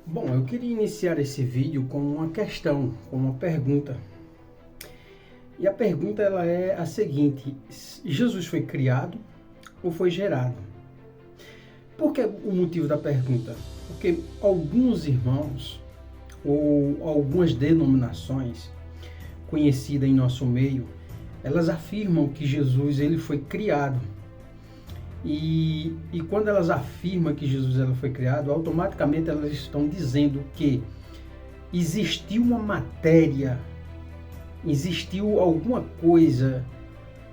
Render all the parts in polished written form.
Bom, eu queria iniciar esse vídeo com uma questão, com uma pergunta. E a pergunta ela é a seguinte: Jesus foi criado ou foi gerado? Por que o motivo da pergunta? Porque alguns irmãos ou algumas denominações conhecidas em nosso meio, elas afirmam que Jesus ele foi criado. E quando elas afirmam que Jesus ela foi criado, automaticamente elas estão dizendo que existiu uma matéria, existiu alguma coisa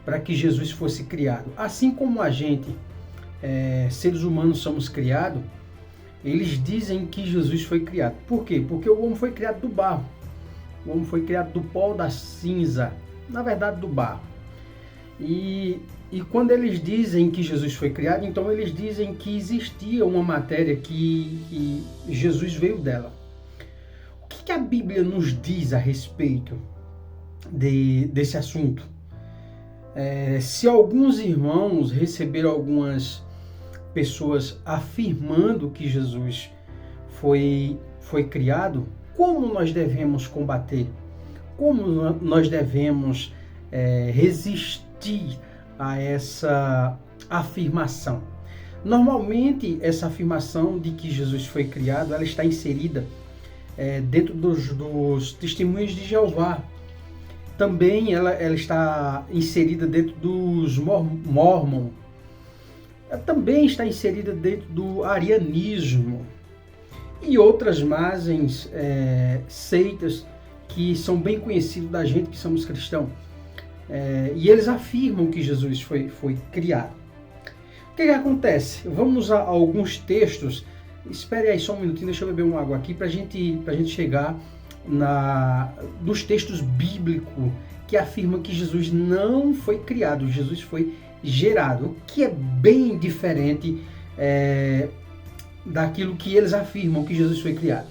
para que Jesus fosse criado. Assim como a gente, seres humanos, somos criados, eles dizem que Jesus foi criado. Por quê? Porque o homem foi criado do barro. O homem foi criado do pó da cinza, na verdade do barro. E quando eles dizem que Jesus foi criado, então eles dizem que existia uma matéria que Jesus veio dela. O que a Bíblia nos diz a respeito desse assunto? Se alguns irmãos receberam algumas pessoas afirmando que Jesus foi criado, como nós devemos combater? Como nós devemos resistir a essa afirmação? Normalmente, essa afirmação de que Jesus foi criado, ela está inserida dentro dos testemunhos de Jeová. Também ela está inserida dentro dos Mormon. Ela também está inserida dentro do arianismo e outras mais seitas que são bem conhecidas da gente que somos cristãos. E eles afirmam que Jesus foi criado. O que acontece? Vamos a alguns textos. Espere aí só um minutinho, deixa eu beber uma água aqui para a gente chegar dos textos bíblicos que afirmam que Jesus não foi criado, Jesus foi gerado, o que é bem diferente daquilo que eles afirmam que Jesus foi criado.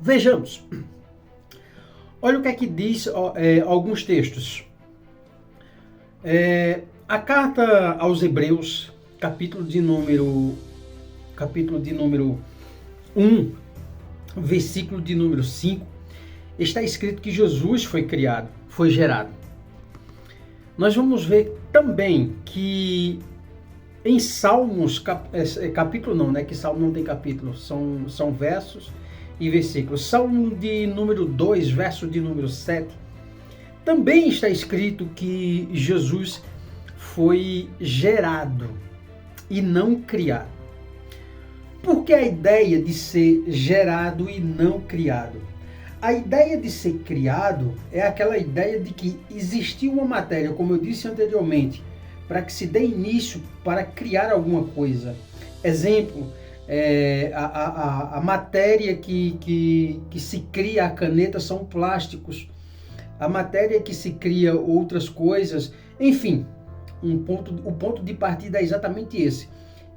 Vejamos. Olha o que é que diz alguns textos. A carta aos Hebreus, capítulo de número 1, versículo de número 5, está escrito que Jesus foi criado, foi gerado. Nós vamos ver também que em Salmos, capítulo não, né? Que Salmo não tem capítulo, são versos e versículos. Salmo de número 2, verso de número 7, também está escrito que Jesus foi gerado e não criado. Por que a ideia de ser gerado e não criado? A ideia de ser criado é aquela ideia de que existiu uma matéria, como eu disse anteriormente, para que se dê início para criar alguma coisa. Exemplo, a matéria que se cria a caneta são plásticos. A matéria que se cria outras coisas, enfim, o ponto de partida é exatamente esse.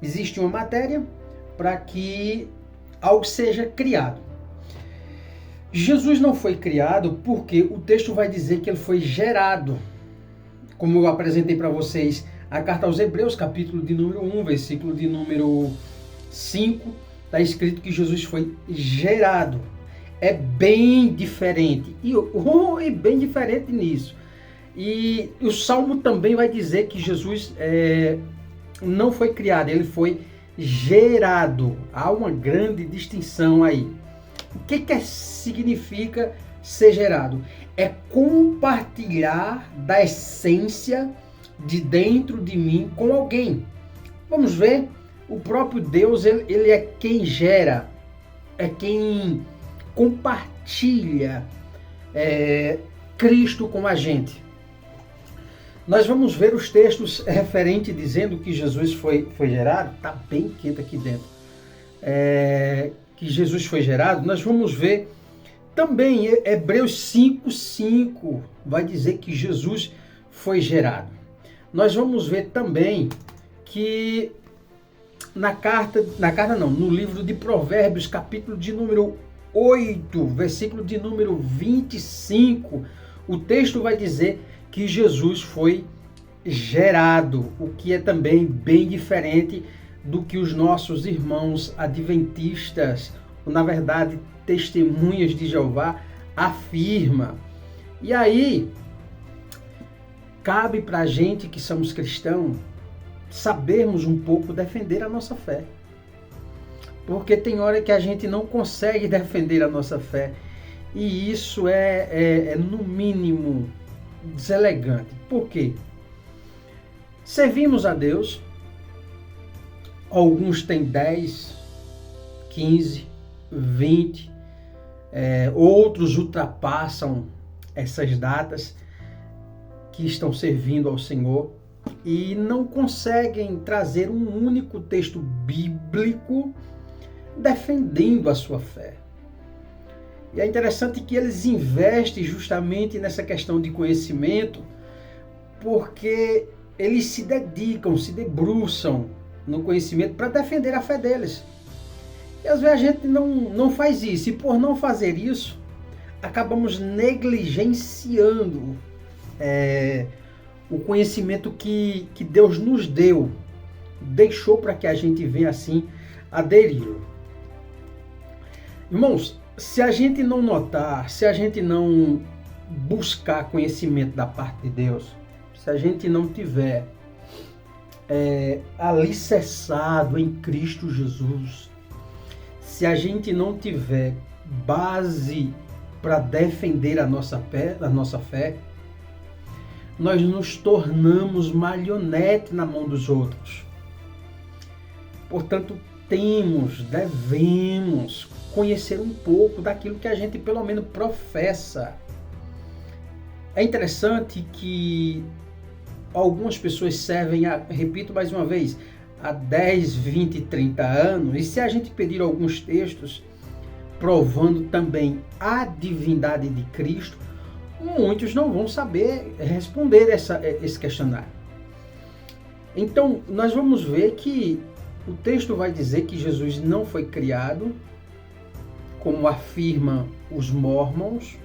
Existe uma matéria para que algo seja criado. Jesus não foi criado porque o texto vai dizer que ele foi gerado. Como eu apresentei para vocês, a carta aos Hebreus, capítulo de número 1, versículo de número 5, está escrito que Jesus foi gerado. É bem diferente. E bem diferente nisso. E o Salmo também vai dizer que Jesus não foi criado, ele foi gerado. Há uma grande distinção aí. O que significa ser gerado? É compartilhar da essência de dentro de mim com alguém. Vamos ver, o próprio Deus, ele é quem gera, é quem compartilha Cristo com a gente. Nós vamos ver os textos referentes dizendo que Jesus foi gerado. Está bem quente aqui dentro. Que Jesus foi gerado. Nós vamos ver também Hebreus 5:5 vai dizer que Jesus foi gerado. Nós vamos ver também que no livro de Provérbios, capítulo de número 8, versículo de número 25, o texto vai dizer que Jesus foi gerado, o que é também bem diferente do que os nossos irmãos adventistas, ou, na verdade, testemunhas de Jeová, afirma. E aí, cabe para a gente que somos cristãos sabermos um pouco defender a nossa fé. Porque tem hora que a gente não consegue defender a nossa fé. E isso é no mínimo, deselegante. Por quê? Servimos a Deus. Alguns têm 10, 15, 20. Outros ultrapassam essas datas que estão servindo ao Senhor e não conseguem trazer um único texto bíblico defendendo a sua fé. E é interessante que eles investem justamente nessa questão de conhecimento, porque eles se dedicam, se debruçam no conhecimento para defender a fé deles. E às vezes a gente não faz isso, e por não fazer isso, acabamos negligenciando o conhecimento que Deus nos deu, deixou para que a gente venha assim aderi-lo. Irmãos, se a gente não notar, se a gente não buscar conhecimento da parte de Deus, se a gente não tiver alicerçado em Cristo Jesus, se a gente não tiver base para defender a nossa fé, nós nos tornamos marionete na mão dos outros. Portanto, devemos conhecer um pouco daquilo que a gente pelo menos professa. É interessante que algumas pessoas servem, repito mais uma vez, há 10, 20, 30 anos, e se a gente pedir alguns textos provando também a divindade de Cristo, muitos não vão saber responder esse questionário. Então, nós vamos ver que o texto vai dizer que Jesus não foi criado, como afirma os mormons,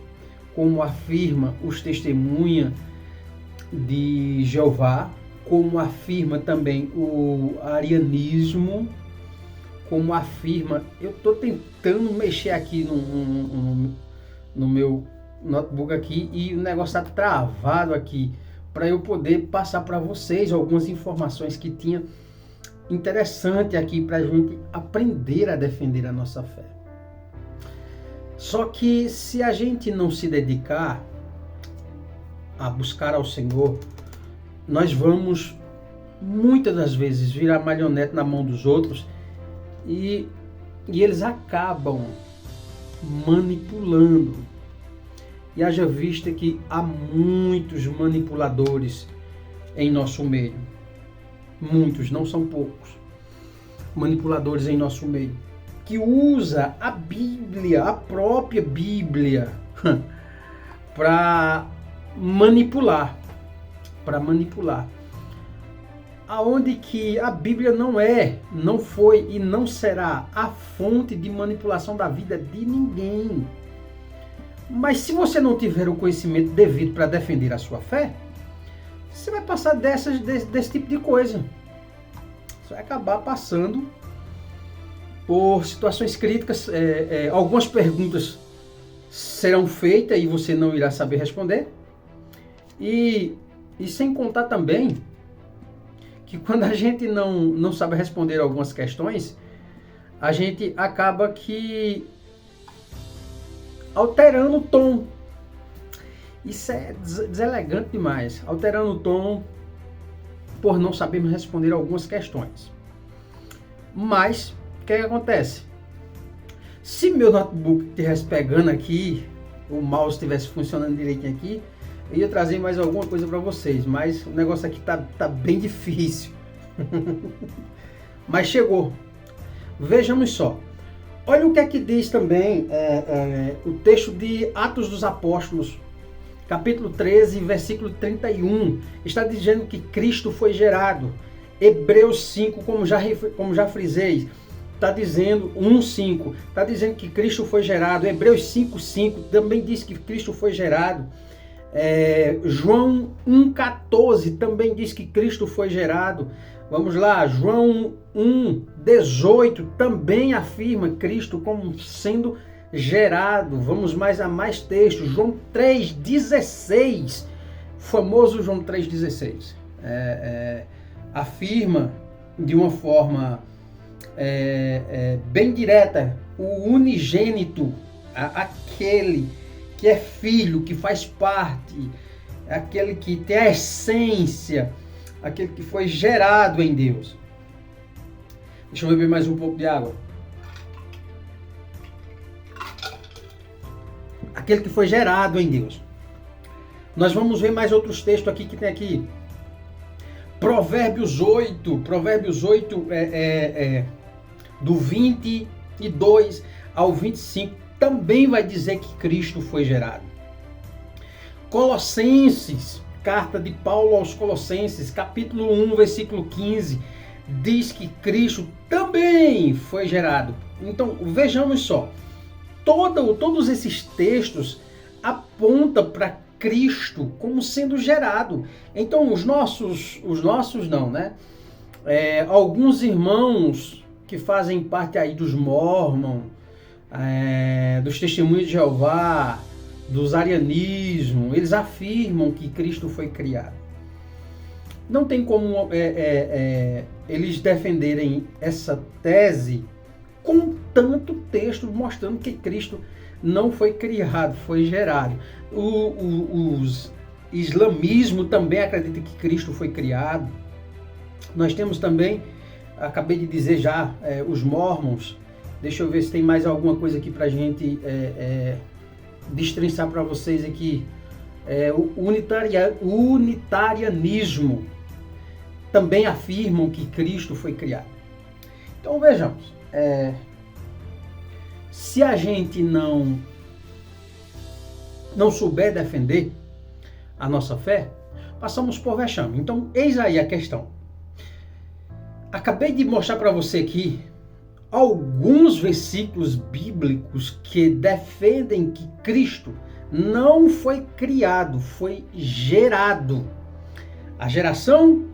como afirma os testemunhas de Jeová, como afirma também o arianismo, como afirma... Eu estou tentando mexer aqui no meu notebook aqui e o negócio está travado aqui, para eu poder passar para vocês algumas informações que tinha interessante aqui para a gente aprender a defender a nossa fé. Só que se a gente não se dedicar a buscar ao Senhor, nós vamos muitas das vezes virar marionete na mão dos outros e eles acabam manipulando. E haja vista que há muitos manipuladores em nosso meio. Muitos, não são poucos, manipuladores em nosso meio, que usa a Bíblia, a própria Bíblia, para manipular, aonde que a Bíblia não foi e não será a fonte de manipulação da vida de ninguém. Mas se você não tiver o conhecimento devido para defender a sua fé, você vai passar desse tipo de coisa. Você vai acabar passando por situações críticas. Algumas perguntas serão feitas e você não irá saber responder. E sem contar também que quando a gente não sabe responder algumas questões, a gente acaba que alterando o tom. Isso é deselegante demais. Alterando o tom por não sabermos responder algumas questões. Mas, o que acontece? Se meu notebook estivesse pegando aqui, o mouse estivesse funcionando direitinho aqui, eu ia trazer mais alguma coisa para vocês. Mas o negócio aqui tá bem difícil. Mas chegou. Vejamos só. Olha o que é que diz também o texto de Atos dos Apóstolos, capítulo 13, versículo 31. Está dizendo que Cristo foi gerado. Hebreus 5, como já frisei, está dizendo 1:5, está dizendo que Cristo foi gerado. Hebreus 5:5 também diz que Cristo foi gerado. João 1:14 também diz que Cristo foi gerado. Vamos lá, João 1:18 também afirma Cristo como sendo gerado. Vamos a mais textos. João 3:16, famoso João 3:16, afirma de uma forma bem direta o unigênito, aquele que é filho, que faz parte, aquele que tem a essência, aquele que foi gerado em Deus. Deixa eu beber mais um pouco de água. Aquele que foi gerado em Deus. Nós vamos ver mais outros textos aqui que tem aqui. Provérbios 8, do 22 ao 25, também vai dizer que Cristo foi gerado. Colossenses, carta de Paulo aos Colossenses, capítulo 1, versículo 15, diz que Cristo também foi gerado. Então, vejamos só, todos esses textos apontam para Cristo como sendo gerado. Então, os nossos não, né? Alguns irmãos que fazem parte aí dos Mormon, dos Testemunhos de Jeová, dos arianismo, eles afirmam que Cristo foi criado. Não tem como eles defenderem essa tese com tanto texto mostrando que Cristo não foi criado, foi gerado. Os islamismo também acredita que Cristo foi criado. Nós temos também, acabei de dizer já, os mormons. Deixa eu ver se tem mais alguma coisa aqui para a gente destrinçar para vocês aqui. O unitarianismo também afirmam que Cristo foi criado. Então vejamos, se a gente não souber defender a nossa fé, passamos por vexame. Então eis aí a questão. Acabei de mostrar para você aqui alguns versículos bíblicos que defendem que Cristo não foi criado, foi gerado. A geração,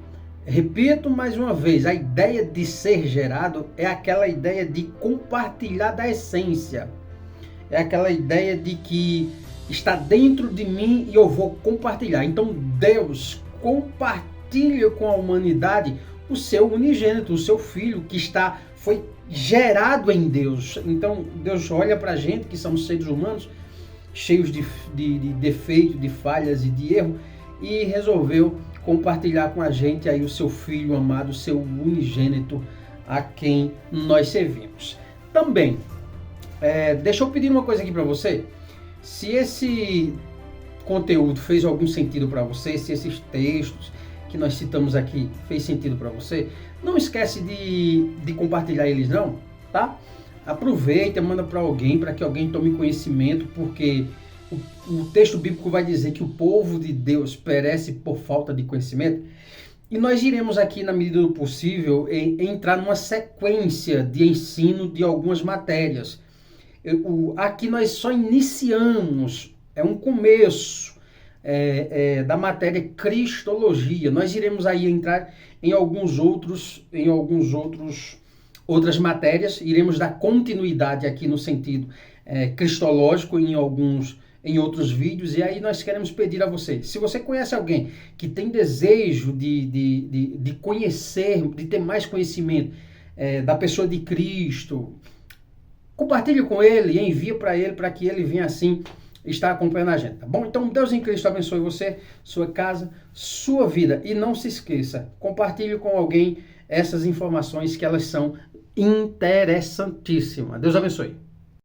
repito mais uma vez, a ideia de ser gerado é aquela ideia de compartilhar da essência. É aquela ideia de que está dentro de mim e eu vou compartilhar. Então Deus compartilha com a humanidade o seu unigênito, o seu filho que foi gerado em Deus. Então Deus olha para a gente que somos seres humanos cheios de defeitos, de falhas e de erro, e resolveu compartilhar com a gente aí o seu filho amado, o seu unigênito, a quem nós servimos. Também, deixa eu pedir uma coisa aqui para você. Se esse conteúdo fez algum sentido para você, se esses textos que nós citamos aqui fez sentido para você, não esquece de compartilhar eles não, tá? Aproveita, manda para alguém, para que alguém tome conhecimento, porque o texto bíblico vai dizer que o povo de Deus perece por falta de conhecimento. E nós iremos aqui, na medida do possível, entrar numa sequência de ensino de algumas matérias. Aqui nós só iniciamos, é um começo da matéria Cristologia. Nós iremos aí entrar em outras matérias, iremos dar continuidade aqui no sentido cristológico em outros vídeos, e aí nós queremos pedir a você, se você conhece alguém que tem desejo de conhecer, de ter mais conhecimento da pessoa de Cristo, compartilhe com ele, envia para ele, para que ele venha assim estar acompanhando a gente, tá bom? Então Deus em Cristo abençoe você, sua casa, sua vida, e não se esqueça, compartilhe com alguém essas informações que elas são interessantíssimas. Deus abençoe.